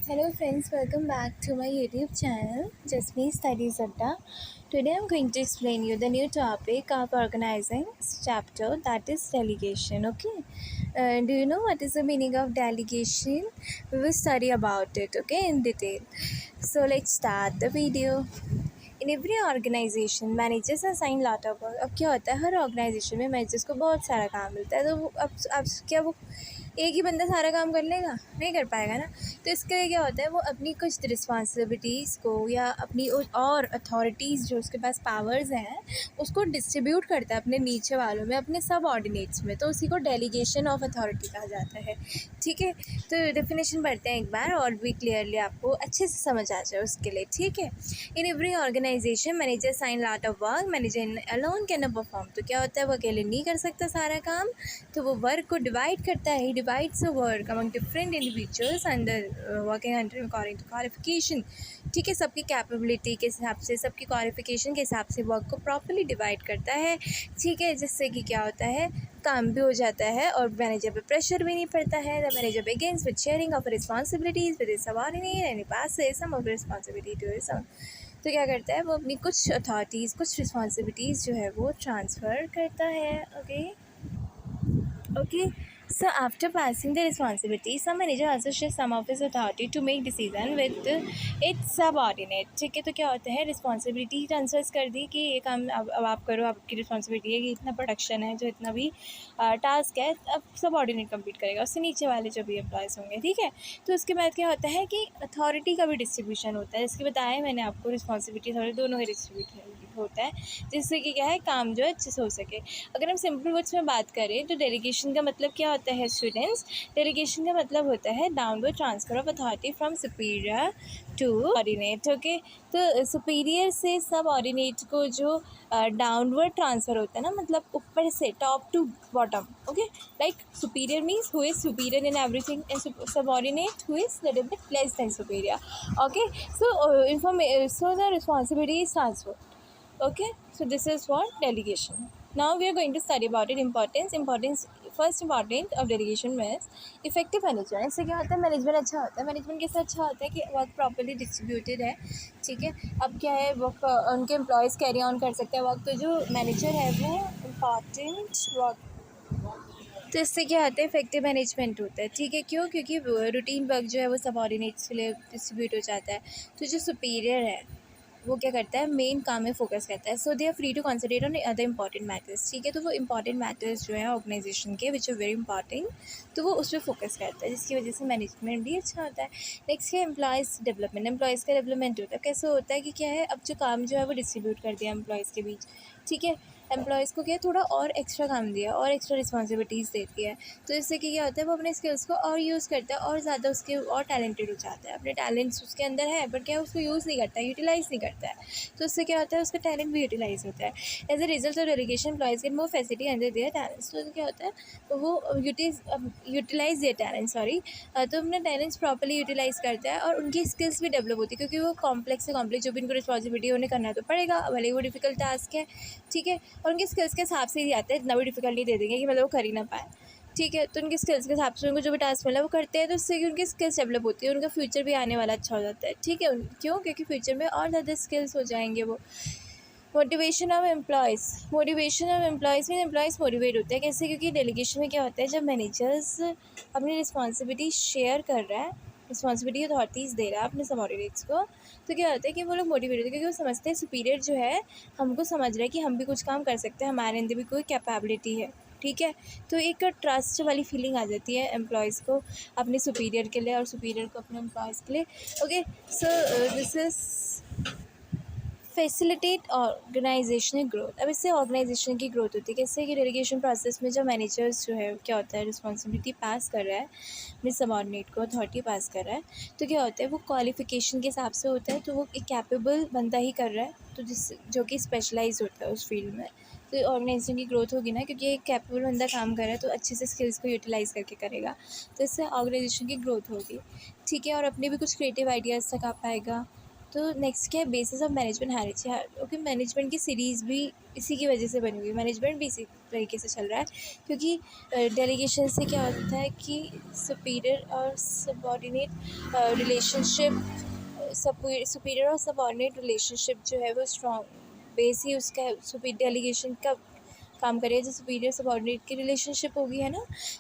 Hello friends, welcome back to my YouTube channel, Jasmeet Studies Adda. Today I'm going to explain you the new topic of organizing chapter, that is delegation. Okay, do you know what is the meaning of delegation? We will study about it, okay, in detail. So let's start the video. In every organization managers assign lot of work. अब क्या होता है, हर organisation में managers को बहुत सारा काम मिलता है, तो वो अब क्या वो एक ही बंदा सारा काम कर लेगा? नहीं कर पाएगा ना। तो इसके लिए क्या होता है, वो अपनी कुछ रिस्पॉन्सिबिलिटीज़ को या अपनी और अथॉरिटीज़ जो उसके पास पावर्स हैं उसको डिस्ट्रीब्यूट करता है अपने नीचे वालों में, अपने सब ऑर्डिनेट्स में। तो उसी को डेलीगेशन ऑफ अथॉरिटी कहा जाता है। ठीक है, तो डेफिनेशन पढ़ते हैं एक बार और भी क्लियरली आपको अच्छे से समझ आ जाए उसके लिए। ठीक है, in every organization manager sign lot of work, manager alone can not perform. तो क्या होता है, वो अकेले नहीं कर सकता सारा काम, तो वो वर्क को डिवाइड करता है। He divides the work among different individuals under working under according to qualification. ठीक है, सबकी कैपेबिलिटी के हिसाब से, सबकी क्वालिफिकेशन के हिसाब से वर्क को प्रॉपर्ली डिवाइड करता है। ठीक है, जिससे कि क्या होता है, काम भी हो जाता है और मैनेजर पे प्रेशर भी नहीं पड़ता है। The manager begins with sharing of responsibilities with his subordinate and passes some of responsibility to his. तो क्या करता है, वो अपनी कुछ अथॉरिटीज़, कुछ रिस्पॉन्सिबिलिटीज़ जो है वो ट्रांसफ़र करता है। Okay, so after passing the responsibility, some manager also shares some of his authority to make decision with its subordinate. ठीक है, तो क्या होता है, रिस्पॉन्सिबिलिटी ट्रांसफर्स कर दी कि ये काम अब आप करो, आपकी रिस्पॉन्सिबिलिटी है कि इतना प्रोडक्शन है, जो इतना भी टास्क है अब सबऑर्डिनेट कंप्लीट करेगा, उससे नीचे वाले जो भी एम्प्लॉयज़ होंगे। ठीक है, तो उसके बाद क्या होता है कि अथॉरिटी का भी डिस्ट्रीब्यूशन होता है। इसके बताया मैंने आपको, रिस्पॉन्सिबिलिटी अथॉरिटी दोनों का डिस्ट्रीब्यूट होता है, जिससे कि क्या है, काम जो है अच्छे से हो सके। अगर हम सिंपल वर्ड्स में बात करें तो डेलीगेशन का मतलब क्या होता है स्टूडेंट्स? डेलीगेशन का मतलब होता है downward transfer of authority from superior to ordinate. Okay, तो सुपीरियर से सब ऑर्डिनेट को जो डाउनवर्ड ट्रांसफ़र होता है ना, मतलब ऊपर से top to bottom. Okay, like superior means who is superior in everything and subordinate who is little bit less than superior. Okay, so the responsibility is transfer. Okay, so this is what delegation. Now we are going to study about it. First important of delegation means effective management. इससे क्या होता है, management अच्छा होता है। Management कैसे अच्छा होता है कि वर्क प्रॉपर्ली डिस्ट्रीब्यूटेड है। ठीक है, अब क्या है, वर्क उनके एम्प्लॉयज़ कैरी ऑन कर सकते हैं वर्क, तो जो मैनेजर है वो इम्पॉर्टेंट वर्क। तो इससे क्या होता है, इफेक्टिव मैनेजमेंट होता है। ठीक है, क्यों? क्योंकि रूटीन वर्क जो है वो सबऑर्डिनेट्स के लिए डिस्ट्रीब्यूट हो जाता है। तो जो सुपीरियर है वो क्या करता है, मेन काम में फोकस करता है। So they are free to concentrate on other important matters. ठीक है, तो वो इंपॉर्टेंट मैटर्स जो है ऑर्गेनाइजेशन के विच आर वेरी इंपॉर्टेंट, तो वो उस पर फोकस करता है, जिसकी वजह से मैनेजमेंट भी अच्छा होता है। नेक्स्ट है एम्प्लॉयज़ डेवलपमेंट। एम्प्लॉयज़ का डेवलपमेंट होता है, कैसे होता है कि क्या है, अब जो काम जो है वो डिस्ट्रीब्यूट कर दिया एम्प्लॉयज़ के बीच। ठीक है, एम्प्लॉयज़ को क्या, थोड़ा और एक्स्ट्रा काम दिया और एक्स्ट्रा रिस्पॉन्सिबिलिटीज़ देती है, तो इससे कि क्या होता है, वो अपने स्किल्स को और यूज़ करता है और ज़्यादा उसके और टैलेंटेड हो जाता है। अपने टैलेंट्स उसके अंदर है, बट क्या उसको यूज़ नहीं करता है, यूटिलाइज़ नहीं करता है, तो उससे क्या होता है, उसका टैलेंट भी यूटिलाइज़ होता है। As a result of delegation employees get more facility under their talents. तो क्या होता है, तो वो यूटिलाइज देयर टैलेंट, तो अपने टैलेंट्स प्रॉपर्ली यूटिलाइज़ करता है और उनकी स्किल्स भी डेवलप होती है, क्योंकि वो कॉम्प्लेक्स से कॉम्प्लेक्स जो भी उनको रिस्पॉन्सिबिलिटी उन्हें करना तो पड़ेगा, भले ही वो डिफिकल्ट टास्क है। ठीक है, और उनके स्किल्स के हिसाब से ही आता है, इतना भी डिफिकल्ट नहीं दे देंगे कि मतलब वो कर ही ना पाए। ठीक है, तो उनके स्किल्स के हिसाब से उनको जो भी टास्क मिला वो करते हैं, तो उससे कि उनकी स्किल्स डेवलप होती है, उनका फ्यूचर भी आने वाला अच्छा हो जाता है। ठीक है, क्यों? क्योंकि फ्यूचर में और ज़्यादा स्किल्स हो जाएंगे वो। Motivation of employees mean employees motivate होते हैं, कैसे? क्योंकि डेलीगेशन में क्या होता है, जब मैनेजर्स अपनी रिस्पॉन्सिबिलिटी शेयर कर रहा है, रिस्पॉन्सिबिलिटी अथॉरिटीज़ दे रहा है अपने सबऑर्डिनेट्स को, तो क्या होता है कि वो लोग मोटिवेट होते हैं, क्योंकि वो समझते हैं सुपीरियर जो है हमको समझ रहा है कि हम भी कुछ काम कर सकते हैं, हमारे अंदर भी कोई कैपेबिलिटी है। ठीक है, तो एक ट्रस्ट वाली फीलिंग आ जाती है एम्प्लॉयज़ को अपने सुपीरियर के लिए और सुपीरियर को अपने एम्प्लॉयज़ के लिए। Okay, so this is facilitate organizational growth. अब इससे ऑर्गेनाइजेशन की ग्रोथ होती है, कैसे? कि डेलीगेशन प्रोसेस में जो मैनेजर्स जो है क्या होता है, रिस्पॉन्सिबिलिटी पास कर रहा है अपने सबऑर्डिनेट को, अथॉरिटी पास कर रहा है, तो क्या होता है, वो क्वालिफिकेशन के हिसाब से होता है, तो वो एक कैपेबल बंदा ही कर रहा है, तो जो कि स्पेशलाइज होता है उस फील्ड में। तो ऑर्गेनाइजेशन की ग्रोथ होगी ना, क्योंकि एक कैपेबल बंदा काम कर रहा है तो अच्छे से स्किल्स को यूटिलाइज़ करके करेगा, तो इससे ऑर्गेनाइजेशन की ग्रोथ होगी। ठीक है, और अपने भी कुछ क्रिएटिव आइडियाज़ तक आ पाएगा, तो नेक्स्ट क्या है, basis of management hierarchy. Okay, management की सीरीज़ भी इसी की वजह से बनी हुई है, मैनेजमेंट भी इसी तरीके से चल रहा है, क्योंकि डेलीगेशन से क्या होता है कि सुपीरियर और सबऑर्डिनेट रिलेशनशिप, सुपीरियर और सबऑर्डिनेट रिलेशनशिप जो है वो स्ट्रॉन्ग बेस ही उसका डेलीगेशन का काम करेगा, जो सुपीरियर सबऑर्डिनेट की रिलेशनशिप होगी, है ना।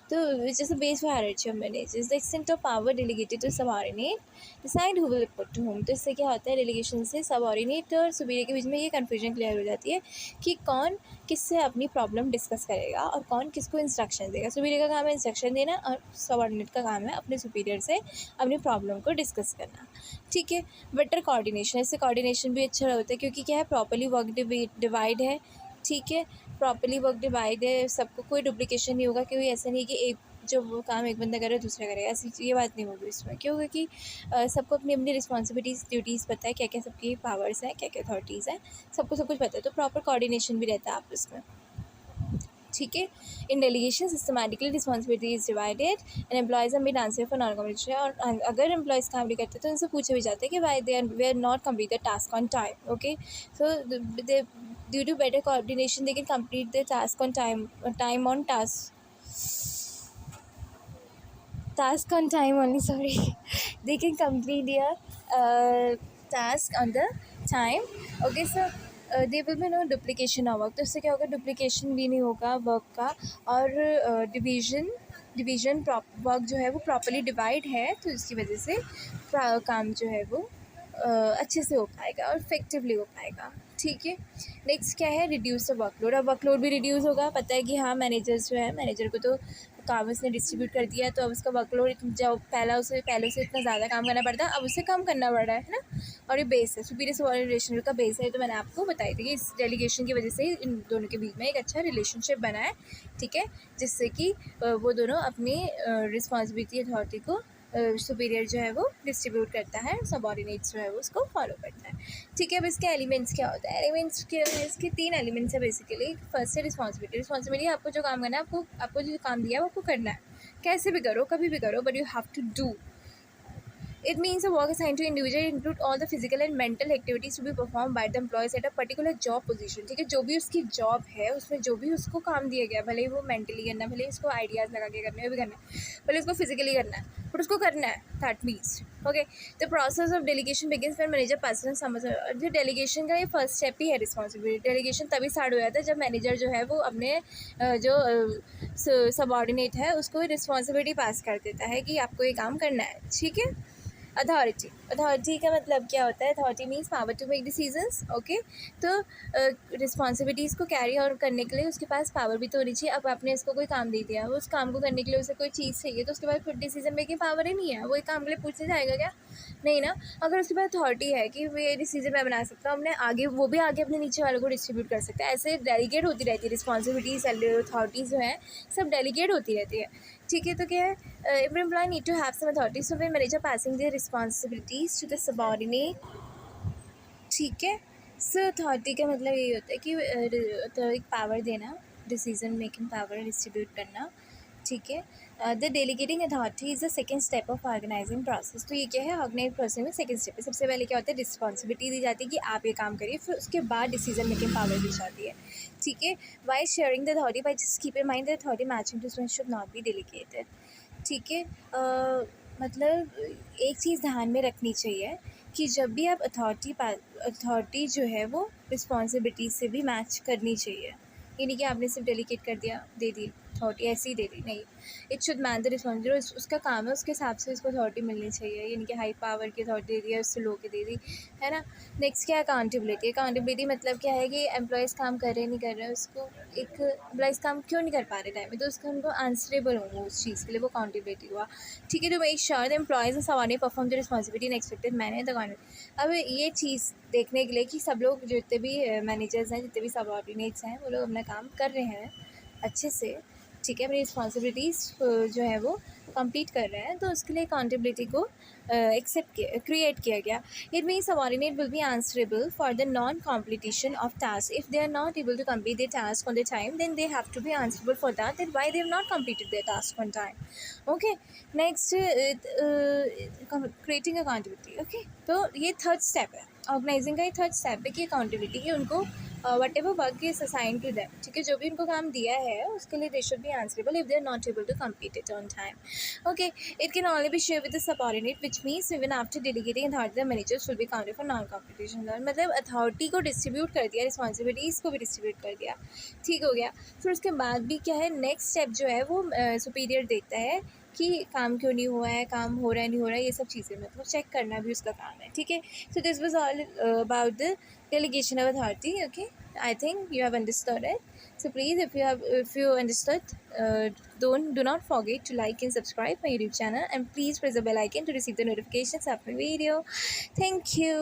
तो which is the base for hierarchy of managers, the extent of power delegated to subordinate, decide who will report to home. तो इससे क्या होता है, डेलीगेशन से सबऑर्डिनेट और सुपीरियर के बीच में ये कन्फ्यूजन क्लियर हो जाती है कि कौन किससे अपनी प्रॉब्लम डिस्कस करेगा और कौन किसको इंस्ट्रक्शन देगा। सुपीरियर का काम है इंस्ट्रक्शन देना और सबऑर्डिनेट का काम है अपने सुपीरियर से अपनी प्रॉब्लम को डिस्कस करना, ठीक है। बेटर कोऑर्डिनेशन, इससे कोऑर्डिनेशन भी अच्छा होता है, क्योंकि क्या है, प्रॉपर्ली वर्क डिवाइड है, ठीक है, प्रॉपर्ली वर्क डिवाइड है, सबको कोई डुप्लीकेशन नहीं होगा, क्योंकि ऐसा नहीं कि एक जो वो काम एक बंदा करे दूसरा करेगा, ऐसी ये बात नहीं होगी इसमें। क्यों? क्योंकि सबको अपनी अपनी रिस्पॉन्सिबिलिटीज़ ड्यूटीज़ पता है, क्या क्या सबकी पावर्स हैं, क्या क्या अथॉरिटीज़ हैं, सबको सब कुछ पता है, तो प्रॉपर कोऑर्डिनेशन भी रहता है आपस में, ठीक है। In delegation systematically responsibility is divided and employees are made answer for non completion. और अगर एम्प्लॉयज़ काम नहीं करते तो उनसे पूछा भी जाता है कि why they are not complete the task on time. Okay, so they due to better coordination they can complete the task on time on task on time only, sorry. They can complete their task on the time. Okay, so there will be no duplication of work. तो इससे क्या होगा, duplication भी नहीं होगा work का, और division work जो है वो प्रॉपर्ली डिवाइड है, तो इसकी वजह से काम जो है वो अच्छे से हो पाएगा और इफेक्टिवली हो पाएगा, ठीक है। नेक्स्ट क्या है, रिड्यूस द वर्कलोड। अब वर्कलोड भी रिड्यूस होगा, पता है कि हाँ, मैनेजर्स जो है, मैनेजर को तो काम उसने डिस्ट्रीब्यूट कर दिया, तो अब उसका वर्कलोड जो पहले से इतना ज़्यादा काम करना पड़ता है, अब उसे कम करना पड़ रहा है ना। और ये बेस है, सुपीरियर सबऑर्डिनेट रिलेशनशिप का बेस है, तो मैंने आपको बताई थी कि इस डेलीगेशन की वजह से इन दोनों के बीच में एक अच्छा रिलेशनशिप बना है, ठीक है, जिससे कि वो दोनों अपनी रिस्पॉन्सिबिलिटी अथॉरिटी को सुपीरियर जो है वो डिस्ट्रीब्यूट करता है, सबऑर्डिनेट जो है वो उसको फॉलो करता है, ठीक है। अब इसके एलिमेंट्स क्या होता है, एलिमेंट्स के इसके 3 एलिमेंट्स है बेसिकली। फर्स्ट है रिस्पॉन्सिबिलिटी आपको जो काम करना है, आपको जो काम दिया है वो आपको करना है, कैसे भी करो, कभी भी करो, but you have to do. It means the work assigned to individual include all the physical and mental activities to be performed by the employees at a particular job position, ठीक है। जो भी उसकी जॉब है, उसमें जो भी उसको काम दिया गया, भले ही वो मेंटली करना है, भले ही उसको आइडियाज़ लगा के करना है, भी करना है, भले उसको फिजिकली करना है, बट उसको करना है, that means okay. The process of delegation begins when manager person समझ, जो डेलीगेशन का ये फर्स्ट स्टेप ही है रिस्पॉन्सिबिलिटी। डेलीगेशन तभी स्टार्ट हो जाता है जब मैनेजर जो है वो अपने जो सबऑर्डिनेट है उसको रिस्पॉन्सिबिलिटी पास कर देता है कि आपको ये काम करना है, ठीक है। अथॉरिटी का मतलब क्या होता है, authority means power to make decisions, okay. तो रिस्पॉन्सिबिलिटीज़ को कैरी आउट करने के लिए उसके पास पावर भी तो होनी चाहिए। अब आपने इसको कोई काम दे दिया, वो उस काम को करने के लिए उसे कोई चीज़ चाहिए, तो उसके पास खुद डिसीजन मेकिंग पावर ही नहीं है, वो एक काम के लिए पूछने जाएगा क्या? नहीं ना। अगर उसके पास अथॉरिटी है कि वो ये डिसीजन मैं बना सकता हूँ, वो भी आगे अपने नीचे वालों को डिस्ट्रीब्यूट कर सकता है, ऐसे डेलीगेट होती रहती है रिस्पॉन्सिबिलिटीज़, अथॉरिटीज़ जो हैं सब डेलीगेट होती रहती है, ठीक है। तो क्या है, every employee need to have some authority, so when manager passing their responsibilities to the subordinate, ठीक है। सो अथॉरिटी का मतलब यही होता है कि तो एक पावर देना, डिसीजन मेकिंग पावर डिस्ट्रीब्यूट करना, ठीक है। The delegating authority is the second step of organising process. तो ये क्या है, ऑर्गेनाइज प्रोसेस में सेकेंड स्टेप है। सबसे पहले क्या होता है, रिस्पॉन्सिबिलिटी दी जाती है कि आप ये काम करिए, फिर उसके बाद डिसीजन मेकिंग पावर दी जाती है, ठीक है। Why sharing the authority, by just keep in mind the authority matching to student should not be delegated, ठीक है। मतलब एक चीज़ ध्यान में रखनी चाहिए कि जब भी आप अथॉरिटी जो है वो रिस्पॉन्सिबिलिटी से भी मैच करनी चाहिए, ये नहीं कि आपने सिर्फ डेलीगेट कर दिया, दे दी अथॉरिटी, ऐसे ही दे दी, नहीं। It should man the responsibility, उसका काम है, उसके हिसाब से उसको अथॉरिटी मिलनी चाहिए, यानी कि हाई पावर की अथॉरिटी दे दिया, उससे लो की दे दी, है ना। नेक्स्ट क्या है, अकाउंटेबिलिटी मतलब क्या है कि एम्प्लॉयज़ काम कर रहे नहीं कर रहे, उसको एक एम्प्लॉयज़ काम क्यों नहीं कर पा रहे टाइम में, तो उसका उनको आंसरेबल होंगे उस चीज़ के लिए, वो अकाउंटेबिलिटी हुआ, ठीक है। तो make sure the employees and subordinate perform the responsibility in expected manner the accountability. अब ये चीज़ देखने के लिए कि सब लोग जितने भी मैनेजर्स हैं, जितने भी सबऑर्डिनेट्स हैं, वो लोग अपना काम कर रहे हैं अच्छे से, ठीक है, अपनी रिस्पॉन्सिबिलिटीज़ जो है वो कंप्लीट कर रहे हैं तो उसके लिए अकाउंटेबिलिटी को क्रिएट किया गया. It means subordinate will be answerable for the non completion of task. If they are not able to complete their task on the time, then they have to be answerable for that why they have not completed their task on time. Okay, next creating accountability. Okay, तो ये third step है, organising का ये third step है कि accountability की उनको whatever work is assign to them. ठीक है, जो भी उनको काम दिया है उसके लिए they should be answerable if they are not able to complete it on time. Okay, it can only be share with the subordinate, which means even after delegating authority the managers will be counted for non competition. मतलब authority को distribute कर दिया, responsibilities को भी distribute कर दिया. ठीक हो गया. फिर उसके बाद भी क्या है, नेक्स्ट स्टेप जो है वो सुपीरियर देखता है कि काम क्यों नहीं हुआ है, काम हो रहा है नहीं हो रहा है, ये सब चीज़ें मतलब चेक करना भी उसका काम है. ठीक है, so this was all about the delegation of authority. Okay, I think you have understood it. So please, if you understood, do not forget to like and subscribe my YouTube channel, and please press the bell icon to receive the notifications of my video. Thank you.